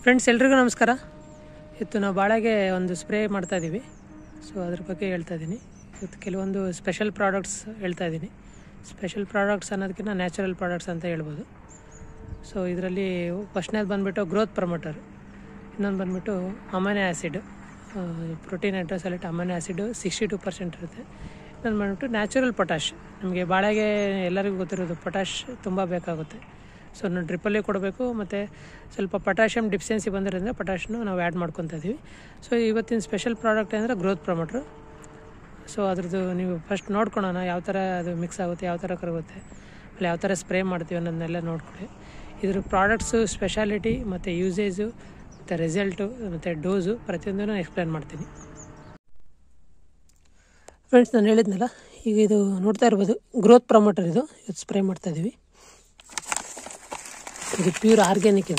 Friends ಎಲ್ರಿಗೂ ನಮಸ್ಕಾರ. ಇವತ್ತು ನಾವು ಬಾಳೆಗೆ ಒಂದು ಸ್ಪ್ರೇ ಮಾಡ್ತಾ ಇದ್ದೀವಿ. ಸೊ ಅದ್ರ ಬಗ್ಗೆ ಹೇಳ್ತಾ ಇದ್ದೀನಿ. ಇವತ್ತು ಕೆಲವೊಂದು ಸ್ಪೆಷಲ್ ಪ್ರಾಡಕ್ಟ್ಸ್ ಹೇಳ್ತಾ ಇದ್ದೀನಿ. ಸ್ಪೆಷಲ್ ಪ್ರಾಡಕ್ಟ್ಸ್ ಅನ್ನೋದಕ್ಕಿಂತ ನ್ಯಾಚುರಲ್ ಪ್ರಾಡಕ್ಟ್ಸ್ ಅಂತ ಹೇಳ್ಬೋದು. ಸೊ ಇದರಲ್ಲಿ ಫಸ್ಟ್ನೇದು ಬಂದುಬಿಟ್ಟು ಗ್ರೋತ್ ಪ್ರಮೋಟರ್, ಇನ್ನೊಂದು ಬಂದುಬಿಟ್ಟು amino acid, protein hydrolysate amino acid 62% ಇರುತ್ತೆ. ಇನ್ನೊಂದು ಬಂದುಬಿಟ್ಟು ನ್ಯಾಚುರಲ್ ಪೊಟ್ಯಾಶ್. ನಮಗೆ ಬಾಳೆಗೆ ಎಲ್ಲರಿಗೂ ಗೊತ್ತಿರೋದು ಪೊಟ್ಯಾಶ್ ತುಂಬ ಬೇಕಾಗುತ್ತೆ. ಸೊ ನಾವು ಡ್ರಿಪ್ಪಲ್ಲೇ ಕೊಡಬೇಕು, ಮತ್ತು ಸ್ವಲ್ಪ ಪೊಟ್ಯಾಷಿಯಮ್ ಡಿಫಿಷಿಯನ್ಸಿ ಬಂದಿರೋದ್ರಿಂದ ಪೊಟ್ಯಾಷನ್ನು ನಾವು ಆ್ಯಡ್ ಮಾಡ್ಕೊತಾ ಇದ್ದೀವಿ. ಸೊ ಇವತ್ತಿನ ಸ್ಪೆಷಲ್ ಪ್ರಾಡಕ್ಟ್ ಅಂದರೆ ಗ್ರೋತ್ ಪ್ರಮೋಟ್ರು. ಸೊ ಅದ್ರದ್ದು ನೀವು ಫಸ್ಟ್ ನೋಡ್ಕೊಳೋಣ, ಯಾವ ಥರ ಅದು ಮಿಕ್ಸ್ ಆಗುತ್ತೆ, ಯಾವ ಥರ ಕರಗುತ್ತೆ, ಆಮೇಲೆ ಯಾವ ಥರ ಸ್ಪ್ರೇ ಮಾಡ್ತೀವಿ ಅನ್ನೋದನ್ನೆಲ್ಲ ನೋಡ್ಕೊಳ್ಳಿ. ಇದ್ರ ಪ್ರಾಡಕ್ಟ್ಸು, ಸ್ಪೆಷಾಲಿಟಿ ಮತ್ತು ಯೂಸೇಜು ಮತ್ತು ರಿಸಲ್ಟು ಮತ್ತು ಡೋಸು ಪ್ರತಿಯೊಂದನ್ನು ಎಕ್ಸ್ಪ್ಲೇನ್ ಮಾಡ್ತೀನಿ. ಫ್ರೆಂಡ್ಸ್, ನಾನು ಹೇಳಿದ್ನಲ್ಲ, ಈಗ ಇದು ನೋಡ್ತಾ ಇರ್ಬೋದು ಗ್ರೋತ್ ಪ್ರಮೋಟರ್. ಇದು ಸ್ಪ್ರೇ ಮಾಡ್ತಾಯಿದ್ದೀವಿ. ಇದು ಪ್ಯೂರ್ ಆರ್ಗ್ಯಾನಿಕ್.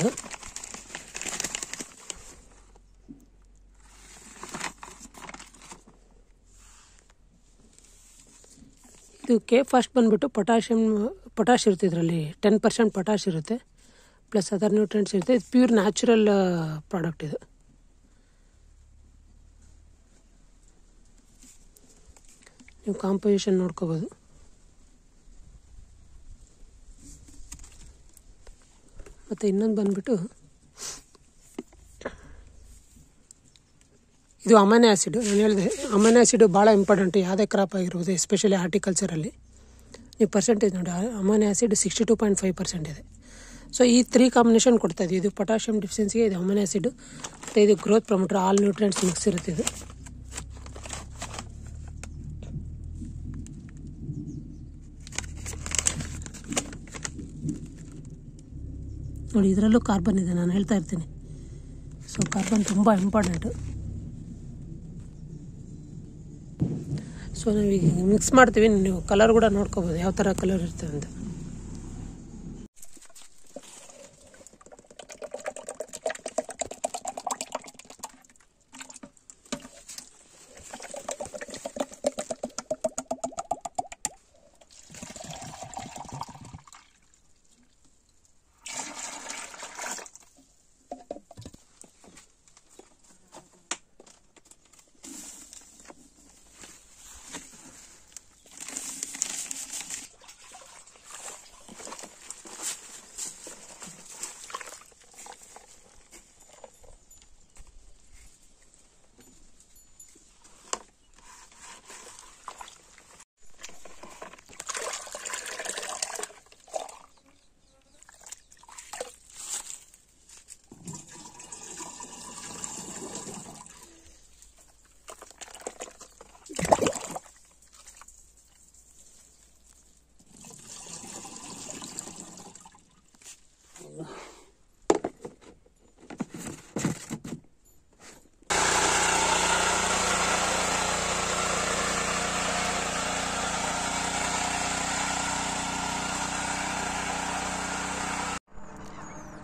ಇದಕ್ಕೆ ಫಸ್ಟ್ ಬಂದುಬಿಟ್ಟು ಪೊಟ್ಯಾಶ್ ಇರುತ್ತೆ. ಇದರಲ್ಲಿ 10% ಪೊಟ್ಯಾಶ್ ಇರುತ್ತೆ, ಪ್ಲಸ್ ಅದರ್ ನ್ಯೂಟ್ರಿಯೆಂಟ್ಸ್ ಇರುತ್ತೆ. ಇದು ಪ್ಯೂರ್ ನ್ಯಾಚುರಲ್ ಪ್ರಾಡಕ್ಟ್. ಇದು ನೀವು ಕಾಂಪೋಸಿಷನ್ ನೋಡ್ಕೋಬೋದು. ಮತ್ತು ಇನ್ನೊಂದು ಬಂದುಬಿಟ್ಟು ಇದು ಅಮೈನೋ ಆ್ಯಸಿಡ್. ನಾನು ಹೇಳಿದೆ ಅಮೈನೋ ಆ್ಯಸಿಡು ಭಾಳ ಇಂಪಾರ್ಟೆಂಟು ಯಾವುದೇ ಕ್ರಾಪ್ ಆಗಿರ್ಬೋದು, ಎಸ್ಪೆಷಲಿ ಹಾರ್ಟಿಕಲ್ಚರಲ್ಲಿ. ನೀವು ಪರ್ಸೆಂಟೇಜ್ ನೋಡಿ, ಅಮೈನೋ ಆ್ಯಸಿಡ್ 62.5% ಇದೆ. ಸೊ ಈ 3 ಕಾಂಬಿನೇಷನ್ ಕೊಡ್ತಾಯಿದ್ವಿ. ಇದು ಪೊಟ್ಯಾಷಿಯಮ್ ಡಿಫಿಷಿಯನ್ಸಿಗೆ, ಇದು ಅಮೈನೋ ಆ್ಯಸಿಡು, ಮತ್ತು ಇದು growth promoter. All nutrients mix ಇರುತ್ತೆ ಇದು. ನೋಡಿ, ಇದರಲ್ಲೂ ಕಾರ್ಬನ್ ಇದೆ, ನಾನು ಹೇಳ್ತಾ ಇರ್ತೀನಿ. ಸೊ ಕಾರ್ಬನ್ ತುಂಬ ಇಂಪಾರ್ಟೆಂಟು. ಸೊ ನಾವೀಗ ಮಿಕ್ಸ್ ಮಾಡ್ತೀವಿ. ನೀವು ಕಲರ್ ಕೂಡ ನೋಡ್ಕೋಬೋದು, ಯಾವ ಥರ ಕಲರ್ ಇರ್ತದೆ ಅಂತ.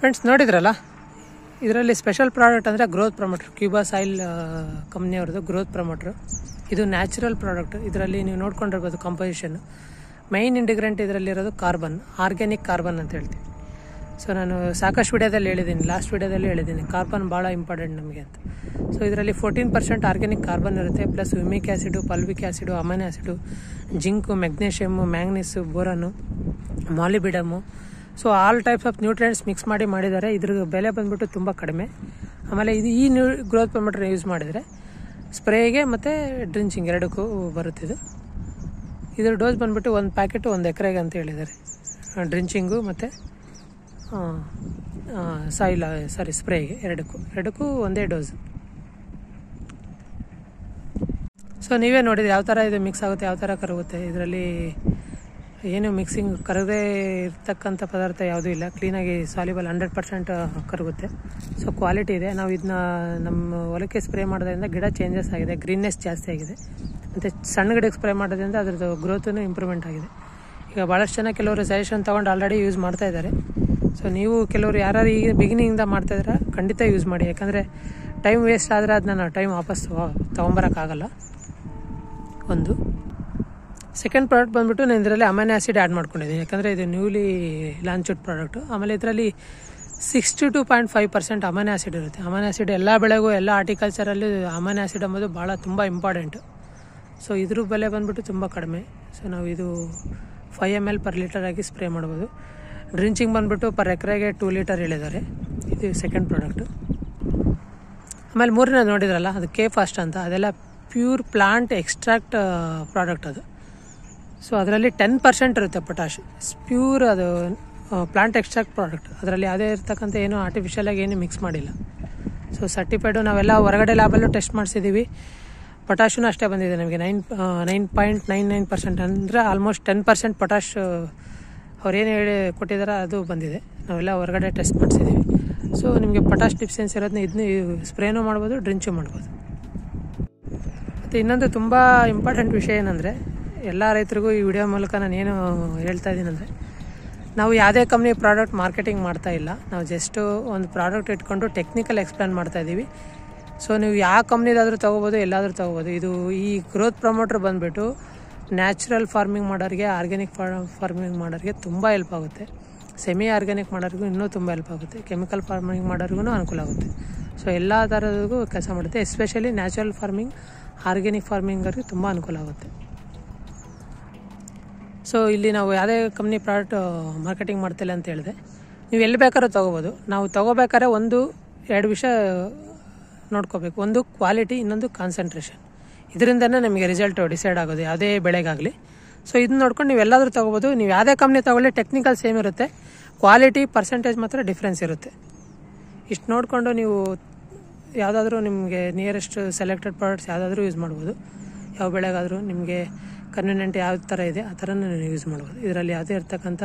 ಫ್ರೆಂಡ್ಸ್, ನೋಡಿದ್ರಲ್ಲ, ಇದರಲ್ಲಿ ಸ್ಪೆಷಲ್ ಪ್ರಾಡಕ್ಟ್ ಅಂದರೆ ಗ್ರೋತ್ ಪ್ರಮೋಟರ್. ಕ್ಯೂಬಾ ಸಾಯಿಲ್ ಕಂಪ್ನಿಯವ್ರದ್ದು ಗ್ರೋತ್ ಪ್ರಮೋಟ್ರು. ಇದು ನ್ಯಾಚುರಲ್ ಪ್ರಾಡಕ್ಟ್. ಇದರಲ್ಲಿ ನೀವು ನೋಡ್ಕೊಂಡಿರ್ಬೋದು ಕಾಂಪೋಸಿಷನ್ನು. ಮೈನ್ ಇಂಡಿಗ್ರೆಂಟ್ ಇದರಲ್ಲಿರೋದು ಕಾರ್ಬನ್, ಆರ್ಗ್ಯಾನಿಕ್ ಕಾರ್ಬನ್ ಅಂತ ಹೇಳ್ತೀವಿ. ಸೊ ನಾನು ಸಾಕಷ್ಟು ವಿಡಿಯೋದಲ್ಲಿ ಹೇಳಿದ್ದೀನಿ, ಲಾಸ್ಟ್ ವಿಡಿಯೋದಲ್ಲಿ ಹೇಳಿದ್ದೀನಿ, ಕಾರ್ಬನ್ ಭಾಳ ಇಂಪಾರ್ಟೆಂಟ್ ನಮಗೆ ಅಂತ. ಸೊ ಇದರಲ್ಲಿ 14% ಆರ್ಗ್ಯಾನಿಕ್ ಕಾರ್ಬನ್ ಇರುತ್ತೆ, plus humic acid, fulvic acid, amino acid, zinc, magnesium, manganese, boron, molybdenum. So all types of nutrients mix ಮಾಡಿದ್ದಾರೆ. ಇದ್ರ ಬೆಲೆ ಬಂದುಬಿಟ್ಟು ತುಂಬ ಕಡಿಮೆ. ಆಮೇಲೆ ಈ ಗ್ರೋತ್ ಪ್ರಮೋಟರ್ ಯೂಸ್ ಮಾಡಿದರೆ ಸ್ಪ್ರೇಗೆ ಮತ್ತು ಡ್ರಿಂಚಿಂಗ್ ಎರಡಕ್ಕೂ ಬರುತ್ತಿದ್ದು. ಇದ್ರ ಡೋಸ್ ಬಂದುಬಿಟ್ಟು 1 ಪ್ಯಾಕೆಟು 1 ಎಕರೆಗೆ ಅಂತ ಹೇಳಿದ್ದಾರೆ. ಡ್ರಿಂಚಿಂಗು ಮತ್ತು ಸ್ಪ್ರೇಗೆ ಎರಡಕ್ಕೂ ಒಂದೇ ಡೋಸ್. ಸೊ ನೀವೇ ನೋಡಿದ್ರೆ ಯಾವ ಥರ ಇದು ಮಿಕ್ಸ್ ಆಗುತ್ತೆ, ಯಾವ ಥರ ಕರಗುತ್ತೆ. ಇದರಲ್ಲಿ ಏನು ಮಿಕ್ಸಿಂಗ್ ಕರಗದೇ ಇರ್ತಕ್ಕಂಥ ಪದಾರ್ಥ ಯಾವುದೂ ಇಲ್ಲ. ಕ್ಲೀನಾಗಿ ಸಾಲ್ಯುಬಲ್ 100% ಕರಗುತ್ತೆ. ಸೊ ಕ್ವಾಲಿಟಿ ಇದೆ. ನಾವು ಇದನ್ನ ನಮ್ಮ ಹೊಲಕ್ಕೆ ಸ್ಪ್ರೇ ಮಾಡೋದ್ರಿಂದ ಗಿಡ ಚೇಂಜಸ್ ಆಗಿದೆ, ಗ್ರೀನ್ನೆಸ್ ಜಾಸ್ತಿ ಆಗಿದೆ. ಮತ್ತು ಸಣ್ಣ ಗಿಡಕ್ಕೆ ಸ್ಪ್ರೇ ಮಾಡೋದ್ರಿಂದ ಅದ್ರದ್ದು ಗ್ರೋತೂ ಇಂಪ್ರೂವ್ಮೆಂಟ್ ಆಗಿದೆ. ಈಗ ಭಾಳಷ್ಟು ಜನ ಕೆಲವರು ಸಜೆಷನ್ ತೊಗೊಂಡು ಆಲ್ರೆಡಿ ಯೂಸ್ ಮಾಡ್ತಾಯಿದ್ದಾರೆ. ಸೊ ನೀವು ಕೆಲವರು ಯಾರು ಈಗ ಬಿಗಿನಿಂಗಿಂದ ಮಾಡ್ತಾಯಿದ್ರೆ ಖಂಡಿತ ಯೂಸ್ ಮಾಡಿ. ಯಾಕಂದರೆ ಟೈಮ್ ವೇಸ್ಟ್ ಆದರೆ ಅದನ್ನ ನಾವು ಟೈಮ್ ವಾಪಸ್ ತೊಗೊಂಬರೋಕ್ಕಾಗಲ್ಲ. ಒಂದು ಸೆಕೆಂಡ್ ಪ್ರಾಡಕ್ಟ್ ಬಂದುಬಿಟ್ಟು ನಾನು ಇದರಲ್ಲಿ ಅಮೈನೋ ಆ್ಯಸಿಡ್ ಆ್ಯಡ್ ಮಾಡ್ಕೊಂಡಿದ್ದೀನಿ. ಯಾಕಂದರೆ ಇದು ನ್ಯೂಲಿ ಲಾಂಚ್ಡ್ ಪ್ರಾಡಕ್ಟು. ಆಮೇಲೆ ಇದರಲ್ಲಿ 62.5% ಅಮೈನೋ ಆ್ಯಸಿಡ್ ಇರುತ್ತೆ. ಅಮೈನೋ ಆ್ಯಸಿಡ್ ಎಲ್ಲ ಬೆಳೆಗೂ ಎಲ್ಲ ಆರ್ಟಿಕಲ್ಚರಲ್ಲಿ ಅಮೈನೋ ಆ್ಯಸಿಡ್ ಎಂಬುದು ಭಾಳ ತುಂಬ ಇಂಪಾರ್ಟೆಂಟು. ಸೊ ಇದ್ರ ಬೆಲೆ ಬಂದುಬಿಟ್ಟು ತುಂಬ ಕಡಿಮೆ. ಸೊ ನಾವು ಇದು 5 ml per liter ಆಗಿ ಸ್ಪ್ರೇ ಮಾಡ್ಬೋದು. ಡ್ರಿಂಚಿಂಗ್ ಬಂದುಬಿಟ್ಟು ಪರ್ ಎಕರೆಗೆ 2 ಲೀಟರ್ ಹೇಳಿದ್ದಾರೆ. ಇದು ಸೆಕೆಂಡ್ ಪ್ರಾಡಕ್ಟು. ಆಮೇಲೆ ಮೂರನೇ ನೋಡಿದ್ರಲ್ಲ, ಅದು K-Fast ಅಂತ, ಅದೆಲ್ಲ ಪ್ಯೂರ್ ಪ್ಲಾಂಟ್ ಎಕ್ಸ್ಟ್ರಾಕ್ಟ್ ಪ್ರಾಡಕ್ಟ್ ಅದು. ಸೊ ಅದರಲ್ಲಿ 10% ಇರುತ್ತೆ ಪೊಟ್ಯಾಶ್. ಪ್ಯೂರ್ ಅದು ಪ್ಲಾಂಟ್ ಎಕ್ಸ್ಟ್ರಾಕ್ಟ್ ಪ್ರಾಡಕ್ಟ್. ಅದರಲ್ಲಿ ಯಾವುದೇ ಇರ್ತಕ್ಕಂಥ ಏನು ಆರ್ಟಿಫಿಷಿಯಲಾಗಿ ಏನು ಮಿಕ್ಸ್ ಮಾಡಿಲ್ಲ. So certified. ನಾವೆಲ್ಲ ಹೊರಗಡೆ ಲ್ಯಾಬಲ್ಲೂ ಟೆಸ್ಟ್ ಮಾಡಿಸಿದ್ದೀವಿ. ಪೊಟ್ಯಾಶೂ ಅಷ್ಟೇ ಬಂದಿದೆ ನಮಗೆ 9.99% ಅಂದರೆ ಆಲ್ಮೋಸ್ಟ್ 10% ಪೊಟ್ಯಾಶ್ ಅವ್ರೇನು ಹೇಳಿ ಕೊಟ್ಟಿದ್ದಾರೆ ಅದು ಬಂದಿದೆ. ನಾವೆಲ್ಲ ಹೊರಗಡೆ ಟೆಸ್ಟ್ ಮಾಡಿಸಿದ್ದೀವಿ. ಸೊ ನಿಮಗೆ ಪೊಟ್ಯಾಶ್ ಡಿಫಿಷಿಯನ್ಸಿ ಇರೋದನ್ನ ಇದನ್ನ ಸ್ಪ್ರೇನೂ ಮಾಡ್ಬೋದು, ಡ್ರಿಂಚು ಮಾಡ್ಬೋದು. ಮತ್ತು ಇನ್ನೊಂದು ತುಂಬ ಇಂಪಾರ್ಟೆಂಟ್ ವಿಷಯ ಏನಂದರೆ, ಎಲ್ಲ ರೈತರಿಗೂ ಈ ವಿಡಿಯೋ ಮೂಲಕ ನಾನು ಏನು ಹೇಳ್ತಾ ಇದ್ದೀನಿ ಅಂದರೆ, ನಾವು ಯಾವುದೇ ಕಂಪ್ನಿ ಪ್ರಾಡಕ್ಟ್ ಮಾರ್ಕೆಟಿಂಗ್ ಮಾಡ್ತಾ ಇಲ್ಲ. ನಾವು ಜಸ್ಟು ಒಂದು ಪ್ರಾಡಕ್ಟ್ ಇಟ್ಕೊಂಡು ಟೆಕ್ನಿಕಲ್ ಎಕ್ಸ್ಪ್ಲೇನ್ ಮಾಡ್ತಾ ಇದ್ದೀವಿ. ಸೊ ನೀವು ಯಾವ ಕಂಪ್ನಿದಾದರೂ ತೊಗೋಬೋದು, ಎಲ್ಲಾದರೂ ತೊಗೋಬೋದು. ಇದು ಈ ಗ್ರೋತ್ ಪ್ರಮೋಟರ್ ಬಂದುಬಿಟ್ಟು ನ್ಯಾಚುರಲ್ ಫಾರ್ಮಿಂಗ್ ಮಾಡೋರಿಗೆ, ಆರ್ಗ್ಯಾನಿಕ್ ಫಾರ್ಮಿಂಗ್ ಮಾಡೋರಿಗೆ ತುಂಬ ಹೆಲ್ಪ್ ಆಗುತ್ತೆ. ಸೆಮಿ ಆರ್ಗ್ಯಾನಿಕ್ ಮಾಡೋರಿಗೂ ಇನ್ನೂ ತುಂಬ ಹೆಲ್ಪ್ ಆಗುತ್ತೆ. ಕೆಮಿಕಲ್ ಫಾರ್ಮಿಂಗ್ ಮಾಡೋರಿಗೂ ಅನುಕೂಲ ಆಗುತ್ತೆ. ಸೊ ಎಲ್ಲ ಥರದಿಗೂ ಕೆಲಸ ಮಾಡುತ್ತೆ. ಎಸ್ಪೆಷಲಿ ನ್ಯಾಚುರಲ್ ಫಾರ್ಮಿಂಗ್, ಆರ್ಗ್ಯಾನಿಕ್ ಫಾರ್ಮಿಂಗವ್ರಿಗೆ ತುಂಬ ಅನುಕೂಲ ಆಗುತ್ತೆ. ಸೊ ಇಲ್ಲಿ ನಾವು ಯಾವುದೇ ಕಂಪ್ನಿ ಪ್ರಾಡಕ್ಟ್ ಮಾರ್ಕೆಟಿಂಗ್ ಮಾಡ್ತಿಲ್ಲ ಅಂತ ಹೇಳಿದೆ. ನೀವು ಎಲ್ಲಿ ಬೇಕಾದ್ರೂ ತೊಗೋಬೋದು. ನಾವು ತೊಗೋಬೇಕಾದ್ರೆ 1-2 ವಿಷಯ ನೋಡ್ಕೋಬೇಕು. ಒಂದು ಕ್ವಾಲಿಟಿ, ಇನ್ನೊಂದು ಕಾನ್ಸಂಟ್ರೇಷನ್. ಇದರಿಂದನೇ ನಮಗೆ ರಿಸಲ್ಟ್ ಡಿಸೈಡ್ ಆಗೋದು ಯಾವುದೇ ಬೆಳೆಗಾಗಲಿ. ಸೊ ಇದನ್ನ ನೋಡ್ಕೊಂಡು ನೀವು ಎಲ್ಲಾದರೂ ತೊಗೋಬೋದು. ನೀವು ಯಾವುದೇ ಕಂಪ್ನಿ ತೊಗೊಳ್ಳಿ, ಟೆಕ್ನಿಕಲ್ ಸೇಮ್ ಇರುತ್ತೆ, ಕ್ವಾಲಿಟಿ ಪರ್ಸೆಂಟೇಜ್ ಮಾತ್ರ ಡಿಫ್ರೆನ್ಸ್ ಇರುತ್ತೆ. ಇಷ್ಟು ನೋಡಿಕೊಂಡು ನೀವು ಯಾವುದಾದ್ರೂ ನಿಮಗೆ ನಿಯರೆಸ್ಟ್ ಸೆಲೆಕ್ಟೆಡ್ ಪ್ರಾಡಕ್ಟ್ಸ್ ಯಾವುದಾದ್ರೂ ಯೂಸ್ ಮಾಡ್ಬೋದು. ಯಾವ ಬೆಳೆಗಾದರೂ ನಿಮಗೆ ಕನ್ವೀನಿಯೆಂಟ್ ಯಾವ ಥರ ಇದೆ ಆ ಥರನೇ ನೀವು ಯೂಸ್ ಮಾಡ್ಬೋದು. ಇದರಲ್ಲಿ ಯಾವುದೇ ಇರ್ತಕ್ಕಂಥ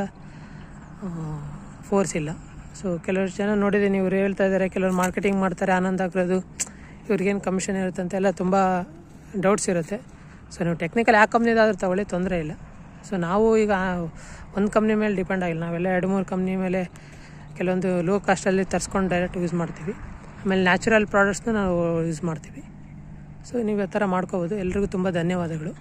ಫೋರ್ಸ್ ಇಲ್ಲ. ಸೊ ಕೆಲವರು ಜನ ನೋಡಿದ್ದೀನಿ, ಇವ್ರು ಹೇಳ್ತಾ ಇದ್ದಾರೆ, ಕೆಲವರು ಮಾರ್ಕೆಟಿಂಗ್ ಮಾಡ್ತಾರೆ, ಆನಂದ್ ಆಗಿರೋದು, ಇವ್ರಿಗೇನು ಕಮಿಷನ್ ಇರುತ್ತೆ ಅಂತೆಲ್ಲ ತುಂಬ ಡೌಟ್ಸ್ ಇರುತ್ತೆ. ಸೊ ನೀವು ಟೆಕ್ನಿಕಲ್ ಯಾವ ಕಂಪ್ನಿದಾದ್ರೂ ತೊಗೊಳ್ಳಿ, ತೊಂದರೆ ಇಲ್ಲ. ಸೊ ನಾವು ಈಗ ಒಂದು ಕಂಪ್ನಿ ಮೇಲೆ ಡಿಪೆಂಡ್ ಆಗಿಲ್ಲ. ನಾವೆಲ್ಲ 2-3 ಕಂಪ್ನಿ ಮೇಲೆ ಕೆಲವೊಂದು ಲೋ ಕಾಸ್ಟಲ್ಲಿ ತರಿಸ್ಕೊಂಡು ಡೈರೆಕ್ಟ್ ಯೂಸ್ ಮಾಡ್ತೀವಿ. ಆಮೇಲೆ ನ್ಯಾಚುರಲ್ ಪ್ರಾಡಕ್ಟ್ಸ್ನ ನಾವು ಯೂಸ್ ಮಾಡ್ತೀವಿ. ಸೊ ನೀವು ಆ ಥರ ಮಾಡ್ಕೋಬೋದು. ಎಲ್ರಿಗೂ ತುಂಬ ಧನ್ಯವಾದಗಳು.